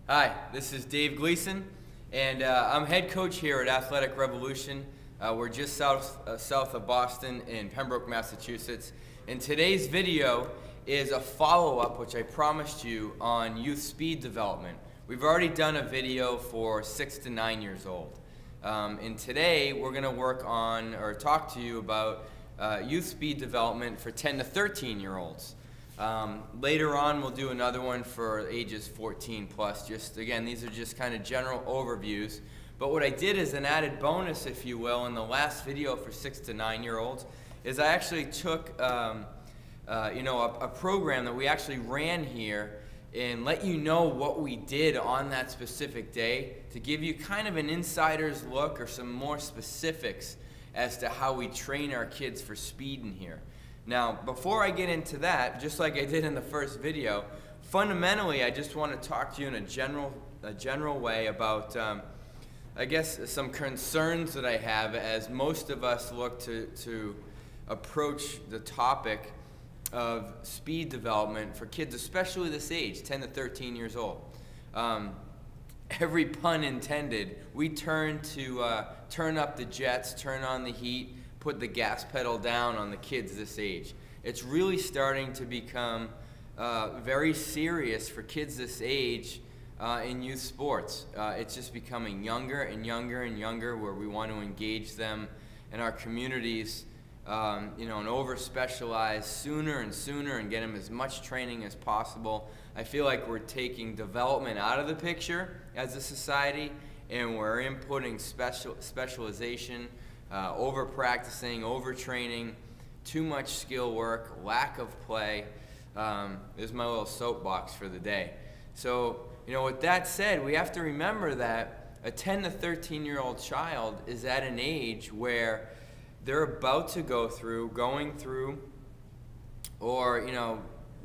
Hi, this is Dave Gleason, and I'm head coach here at Athletic Revolution. We're just south of Boston in Pembroke, Massachusetts. And today's video is a follow-up, which I promised you, on youth speed development. We've already done a video for 6 to 9 years old. And today we're going to work on, or talk to you about youth speed development for 10 to 13-year-olds. Later on, we'll do another one for ages 14 plus. Again, these are just kind of general overviews. But what I did as an added bonus, if you will, in the last video for 6 to 9-year-olds, is I actually took a program that we actually ran here and let you know what we did on that specific day to give you kind of an insider's look or some more specifics as to how we train our kids for speed in here. Now, before I get into that, just like I did in the first video, fundamentally I just want to talk to you in a general way about, I guess, some concerns that I have as most of us look to approach the topic of speed development for kids, especially this age, 10 to 13 years old. Every pun intended, we turn up the jets, turn on the heat, put the gas pedal down on the kids this age. It's really starting to become very serious for kids this age in youth sports. It's just becoming younger and younger and younger, where we want to engage them in our communities, and over-specialize sooner and sooner and get them as much training as possible. I feel like we're taking development out of the picture as a society, and we're inputting specialization, over-practicing, over-training, too much skill work, lack of play. This is my little soapbox for the day. So, with that said, we have to remember that a 10 to 13-year-old child is at an age where they're about to going through, or,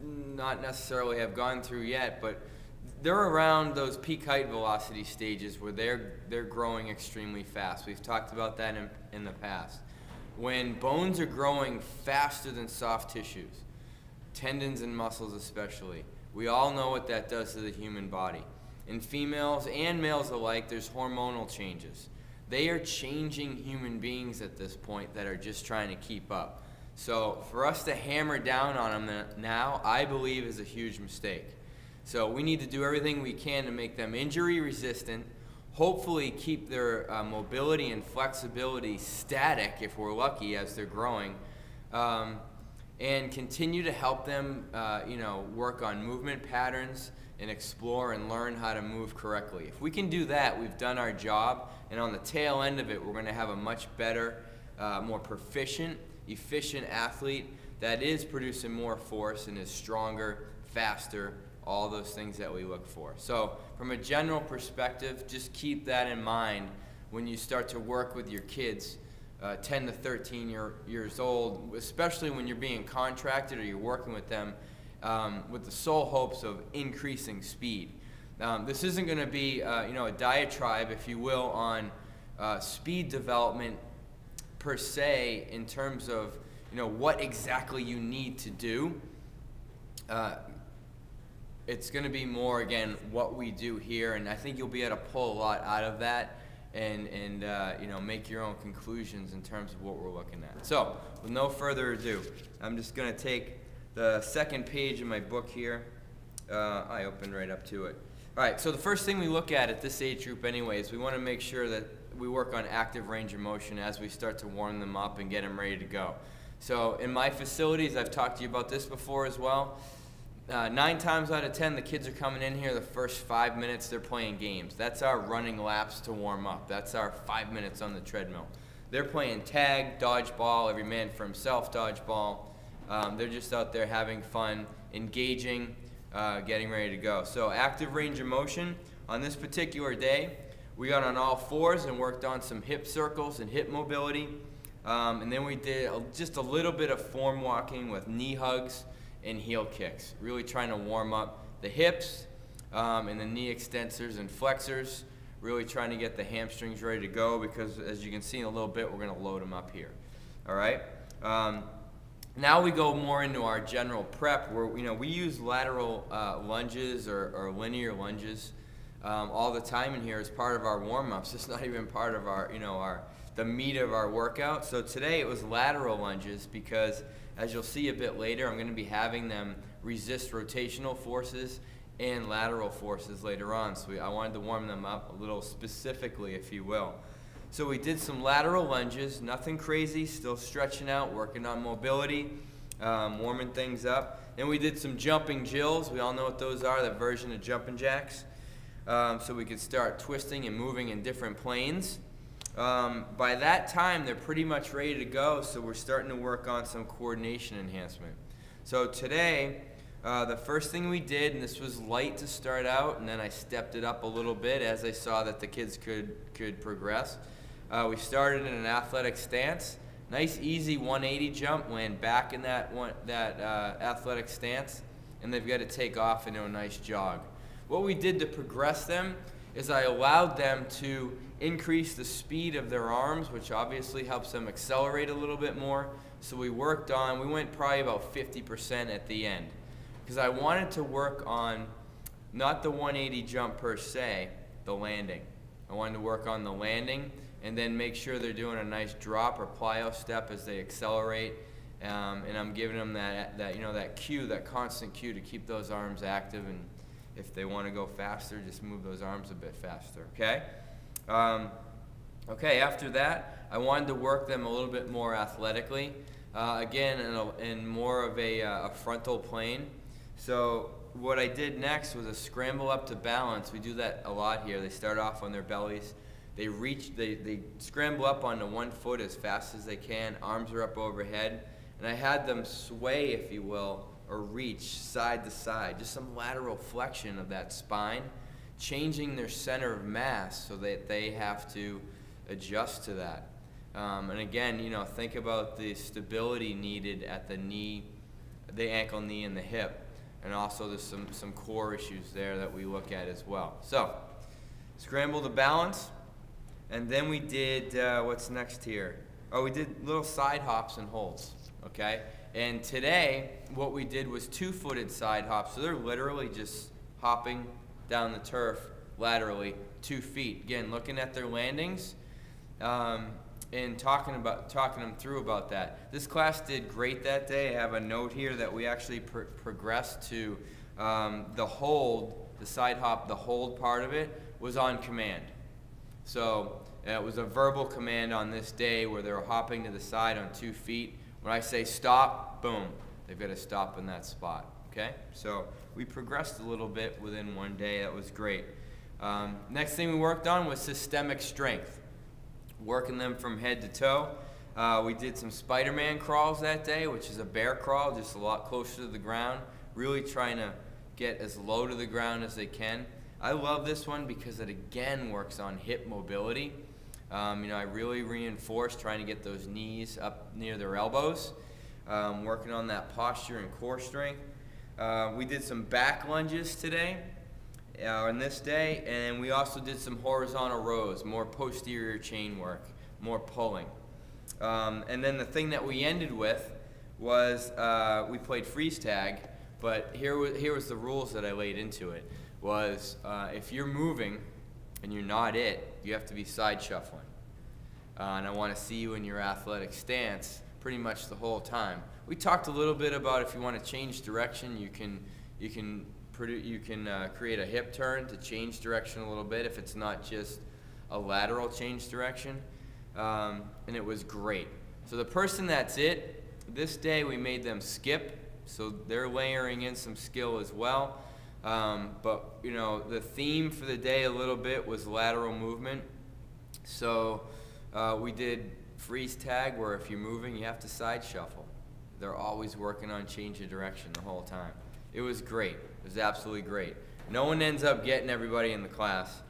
not necessarily have gone through yet, but they're around those peak height velocity stages where they're growing extremely fast. We've talked about that in the past. When bones are growing faster than soft tissues, tendons and muscles especially, we all know what that does to the human body. In females and males alike, there's hormonal changes. They are changing human beings at this point that are just trying to keep up. So for us to hammer down on them now, I believe, is a huge mistake. So we need to do everything we can to make them injury resistant, hopefully keep their mobility and flexibility static if we're lucky as they're growing, and continue to help them work on movement patterns and explore and learn how to move correctly. If we can do that, we've done our job, and on the tail end of it, we're going to have a much better, more proficient, efficient athlete that is producing more force and is stronger, faster, all those things that we look for. So from a general perspective, just keep that in mind when you start to work with your kids 10 to 13 years old, especially when you're being contracted or you're working with them with the sole hopes of increasing speed. This isn't going to be a diatribe, if you will, on speed development per se, in terms of what exactly you need to do. It's going to be more, again, what we do here, and I think you'll be able to pull a lot out of that and make your own conclusions in terms of what we're looking at. So with no further ado, I'm just going to take the second page of my book here. I opened right up to it. All right, so the first thing we look at this age group anyways, we want to make sure that we work on active range of motion as we start to warm them up and get them ready to go. So in my facilities, I've talked to you about this before as well, 9 times out of 10, the kids are coming in here the first 5 minutes they're playing games. That's our running laps to warm up. That's our 5 minutes on the treadmill. They're playing tag, dodgeball, every man for himself dodgeball. They're just out there having fun, engaging, getting ready to go. So active range of motion. On this particular day, we got on all fours and worked on some hip circles and hip mobility. And then we did just a little bit of form walking with knee hugs and heel kicks, really trying to warm up the hips and the knee extensors and flexors, really trying to get the hamstrings ready to go, because as you can see in a little bit, we're going to load them up here. All right. Now we go more into our general prep, where we use lateral lunges or linear lunges. all the time in here as part of our warm-ups. It's not even part of our, the meat of our workout. So today it was lateral lunges because, as you'll see a bit later, I'm going to be having them resist rotational forces and lateral forces later on. So I wanted to warm them up a little specifically, if you will. So we did some lateral lunges, nothing crazy, still stretching out, working on mobility, warming things up. And we did some jumping jills. We all know what those are, that version of jumping jacks. So we could start twisting and moving in different planes. By that time, they're pretty much ready to go, so we're starting to work on some coordination enhancement. So today, the first thing we did, and this was light to start out, and then I stepped it up a little bit as I saw that the kids could progress. We started in an athletic stance. Nice, easy 180 jump, land back in that athletic stance, and they've got to take off into a nice jog. What we did to progress them is I allowed them to increase the speed of their arms, which obviously helps them accelerate a little bit more. So we went probably about 50% at the end, because I wanted to work on not the 180 jump per se, the landing. I wanted to work on the landing and then make sure they're doing a nice drop or plyo step as they accelerate. And I'm giving them that cue, that constant cue to keep those arms active, and if they want to go faster, just move those arms a bit faster, okay? Okay, after that, I wanted to work them a little bit more athletically. Again, in more of a frontal plane. So what I did next was a scramble up to balance. We do that a lot here. They start off on their bellies. They scramble up onto one foot as fast as they can. Arms are up overhead. And I had them sway, if you will, or reach side to side. Just some lateral flexion of that spine, changing their center of mass so that they have to adjust to that. And again, think about the stability needed at the knee, the ankle, knee, and the hip. And also there's some core issues there that we look at as well. So, scramble to balance. And then we did, what's next here? Oh, we did little side hops and holds, okay? And today, what we did was two-footed side hops. So they're literally just hopping down the turf laterally 2 feet. Again, looking at their landings and talking them through about that. This class did great that day. I have a note here that we actually progressed to the hold, the side hop, the hold part of it was on command. So it was a verbal command on this day where they were hopping to the side on 2 feet. When I say stop, boom, they've got to stop in that spot, okay? So we progressed a little bit within one day. That was great. Next thing we worked on was systemic strength, working them from head to toe. We did some Spider-Man crawls that day, which is a bear crawl, just a lot closer to the ground, really trying to get as low to the ground as they can. I love this one because it again works on hip mobility. I really reinforce trying to get those knees up near their elbows, working on that posture and core strength. We did some back lunges today, on this day, and we also did some horizontal rows, more posterior chain work, more pulling. And then the thing that we ended with was we played freeze tag, but here was the rules that I laid into it. Was if you're moving and you're not you have to be side shuffling. And I want to see you in your athletic stance pretty much the whole time. We talked a little bit about if you want to change direction, you can create a hip turn to change direction a little bit if it's not just a lateral change direction. And it was great. So the person that's this day we made them skip, so they're layering in some skill as well. But the theme for the day a little bit was lateral movement. So we did freeze tag, where if you're moving, you have to side shuffle. They're always working on change of direction the whole time. It was great. It was absolutely great. No one ends up getting everybody in the class.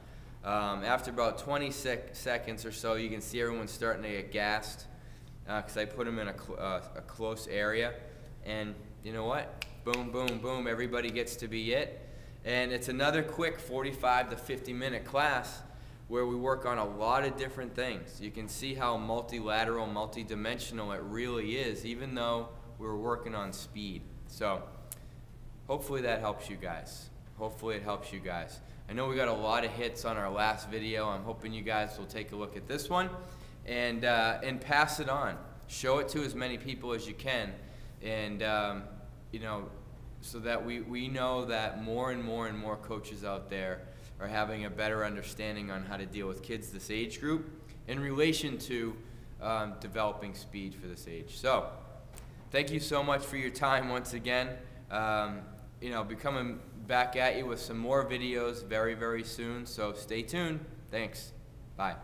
After about 20 seconds or so, you can see everyone starting to get gassed because I put them in a close area. And you know what? Boom, boom, boom, everybody gets to be it. And it's another quick 45 to 50-minute class where we work on a lot of different things. You can see how multilateral, multidimensional it really is, even though we're working on speed. So hopefully that helps you guys. Hopefully it helps you guys. I know we got a lot of hits on our last video. I'm hoping you guys will take a look at this one and pass it on. Show it to as many people as you can, and you know, so that we know that more and more coaches out there are having a better understanding on how to deal with kids this age group in relation to developing speed for this age. So thank you so much for your time once again. You know, be coming back at you with some more videos very soon, so stay tuned. Thanks. Bye.